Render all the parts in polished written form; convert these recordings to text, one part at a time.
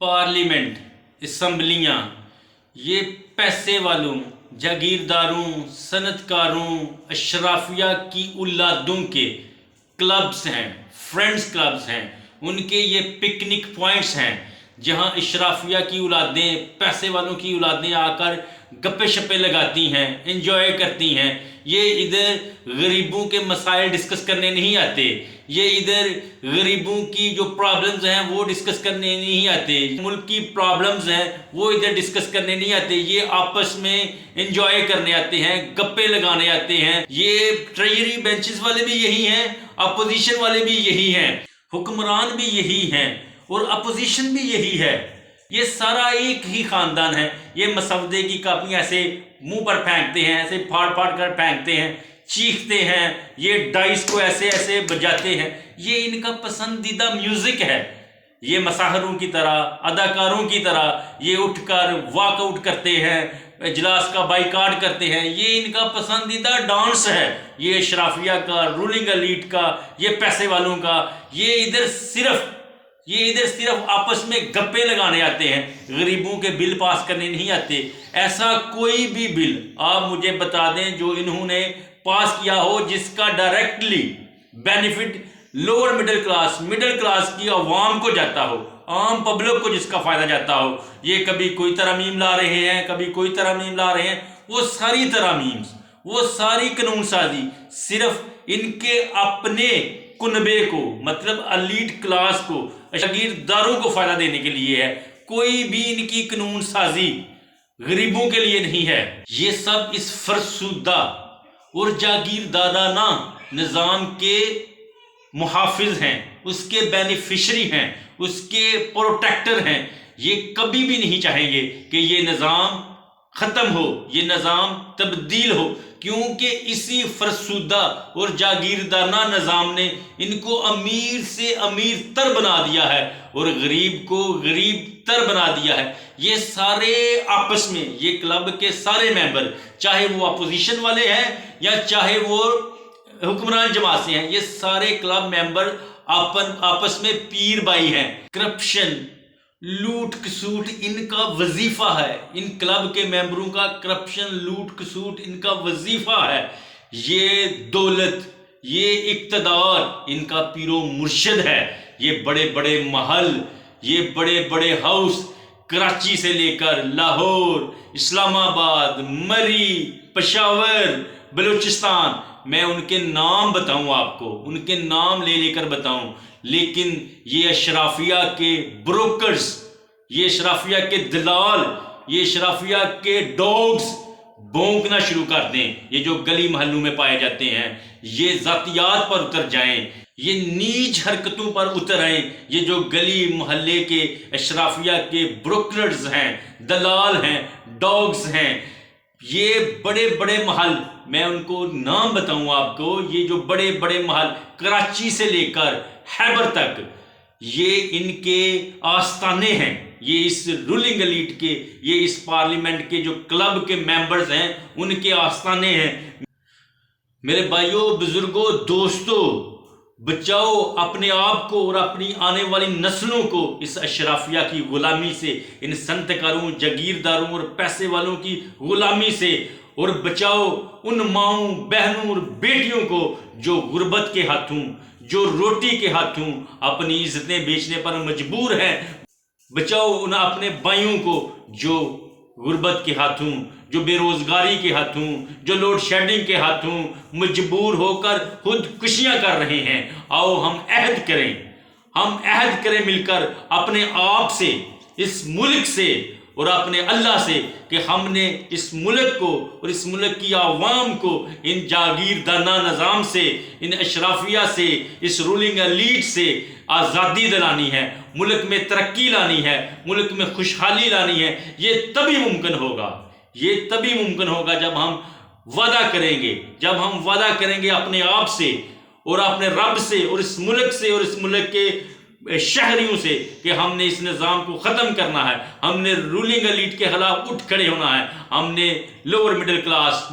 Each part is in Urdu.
پارلیمنٹ، اسمبلیاں، یہ پیسے والوں، جاگیرداروں، صنعت کاروں، اشرافیہ کی اولادوں کے کلبز ہیں، فرینڈز کلبز ہیں، ان کے یہ پکنک پوائنٹس ہیں جہاں اشرافیہ کی اولادیں، پیسے والوں کی اولادیں آ کر گپے شپے لگاتی ہیں، انجوائے کرتی ہیں۔ یہ ادھر غریبوں کے مسائل ڈسکس کرنے نہیں آتے، یہ ادھر غریبوں کی جو پرابلمز ہیں وہ ڈسکس کرنے نہیں آتے، ملک کی پرابلمز ہیں وہ ادھر ڈسکس کرنے نہیں آتے، یہ آپس میں انجوائے کرنے آتے ہیں، گپے لگانے آتے ہیں۔ یہ ٹریجری بینچز والے بھی یہی ہیں، اپوزیشن والے بھی یہی ہیں، حکمران بھی یہی ہیں اور اپوزیشن بھی یہی ہے۔ یہ سارا ایک ہی خاندان ہے۔ یہ مسودے کی کاپیاں ایسے منہ پر پھینکتے ہیں، ایسے پھاڑ پھاڑ کر پھینکتے ہیں، چیختے ہیں، یہ ڈائس کو ایسے ایسے بجاتے ہیں۔ یہ ان کا پسندیدہ میوزک ہے۔ یہ مساحروں کی طرح، اداکاروں کی طرح یہ اٹھ کر واک آؤٹ کرتے ہیں، اجلاس کا بائیکاٹ کرتے ہیں۔ یہ ان کا پسندیدہ ڈانس ہے، یہ اشرافیہ کا، رولنگ ایلیٹ کا، یہ پیسے والوں کا۔ یہ ادھر صرف آپس میں گپے لگانے آتے ہیں، غریبوں کے بل پاس کرنے نہیں آتے۔ ایسا کوئی بھی بل آپ مجھے بتا دیں جو انہوں نے پاس کیا ہو جس کا directly benefit lower middle class کی عوام کو جاتا ہو، عام پبلک کو جس کا فائدہ جاتا ہو۔ یہ کبھی کوئی ترامیم لا رہے ہیں، کبھی کوئی ترامیم لا رہے ہیں۔ وہ ساری ترامیمز، وہ ساری قانون سازی صرف ان کے اپنے کنبے کو، مطلب ایلیٹ کلاس کو، جاگیرداروں کو فائدہ دینے کے لیے ہے۔ کوئی بھی ان کی قانون سازی غریبوں کے لیے نہیں ہے۔ یہ سب اس فرسودہ اور جاگیردارانہ نظام کے محافظ ہیں، اس کے بینیفیشری ہیں، اس کے پروٹیکٹر ہیں۔ یہ کبھی بھی نہیں چاہیں گے کہ یہ نظام ختم ہو، یہ نظام تبدیل ہو، کیونکہ اسی فرسودہ اور جاگیردارانہ نظام نے ان کو امیر سے امیر تر بنا دیا ہے اور غریب کو غریب تر بنا دیا ہے۔ یہ سارے آپس میں، یہ کلب کے سارے ممبر، چاہے وہ اپوزیشن والے ہیں یا چاہے وہ حکمران جماعت سے ہیں، یہ سارے کلب ممبر آپس میں پیر بھائی ہیں۔ کرپشن، لوٹ کسوٹ ان کا وظیفہ ہے، ان کلب کے ممبروں کا کرپشن، لوٹ کسوٹ ان کا وظیفہ ہے۔ یہ دولت، یہ اقتدار ان کا پیر و مرشد ہے۔ یہ بڑے بڑے محل، یہ بڑے بڑے ہاؤس، کراچی سے لے کر لاہور، اسلام آباد، مری، پشاور، بلوچستان، میں ان کے نام بتاؤں آپ کو، ان کے نام لے لے کر بتاؤں، لیکن یہ اشرافیہ کے بروکرز، یہ اشرافیہ کے دلال، یہ اشرافیہ کے ڈاگز بھونکنا شروع کر دیں۔ یہ جو گلی محلوں میں پائے جاتے ہیں، یہ ذاتیات پر اتر جائیں، یہ نیچ حرکتوں پر اتر آئیں۔ یہ جو گلی محلے کے اشرافیہ کے بروکرز ہیں، دلال ہیں، ڈاگز ہیں، یہ بڑے بڑے محل، میں ان کو نام بتاؤں آپ کو، یہ جو بڑے بڑے محل کراچی سے لے کر خیبر تک، یہ ان کے آستانے ہیں۔ یہ اس رولنگ ایلیٹ کے، یہ اس پارلیمنٹ کے جو کلب کے ممبرز ہیں ان کے آستانے ہیں۔ میرے بھائیوں، بزرگوں، دوستوں، بچاؤ اپنے آپ کو اور اپنی آنے والی نسلوں کو اس اشرافیہ کی غلامی سے، ان صنعتکاروں، جاگیرداروں اور پیسے والوں کی غلامی سے، اور بچاؤ ان ماؤں، بہنوں اور بیٹیوں کو جو غربت کے ہاتھوں، جو روٹی کے ہاتھوں اپنی عزتیں بیچنے پر مجبور ہیں۔ بچاؤ ان اپنے بھائیوں کو جو غربت کے ہاتھوں، جو بے روزگاری کے ہاتھوں، جو لوڈ شیڈنگ کے ہاتھوں مجبور ہو کر خودکشیاں کر رہے ہیں۔ آؤ ہم عہد کریں مل کر اپنے آپ سے، اس ملک سے اور اپنے اللہ سے، کہ ہم نے اس ملک کو اور اس ملک کی عوام کو ان جاگیردارانہ نظام سے، ان اشرافیہ سے، اس رولنگ ایلیٹ سے آزادی دلانی ہے، ملک میں ترقی لانی ہے، ملک میں خوشحالی لانی ہے۔ یہ تبھی ممکن ہوگا جب ہم وعدہ کریں گے اپنے آپ سے اور اپنے رب سے اور اس ملک کے شہریوں سے کہ ہم نے اس نظام کو ختم کرنا ہے، ہم نے رولنگ ایلیٹ کے خلاف اٹھ کھڑے ہونا ہے، ہم نے لوور مڈل کلاس،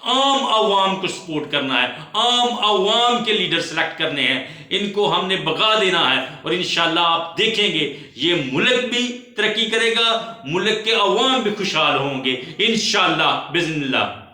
عام عوام کو سپورٹ کرنا ہے، عام عوام کے لیڈر سلیکٹ کرنے ہیں، ان کو ہم نے بغا دینا ہے، اور انشاءاللہ آپ دیکھیں گے یہ ملک بھی ترقی کرے گا، ملک کے عوام بھی خوشحال ہوں گے انشاءاللہ بإذن اللہ۔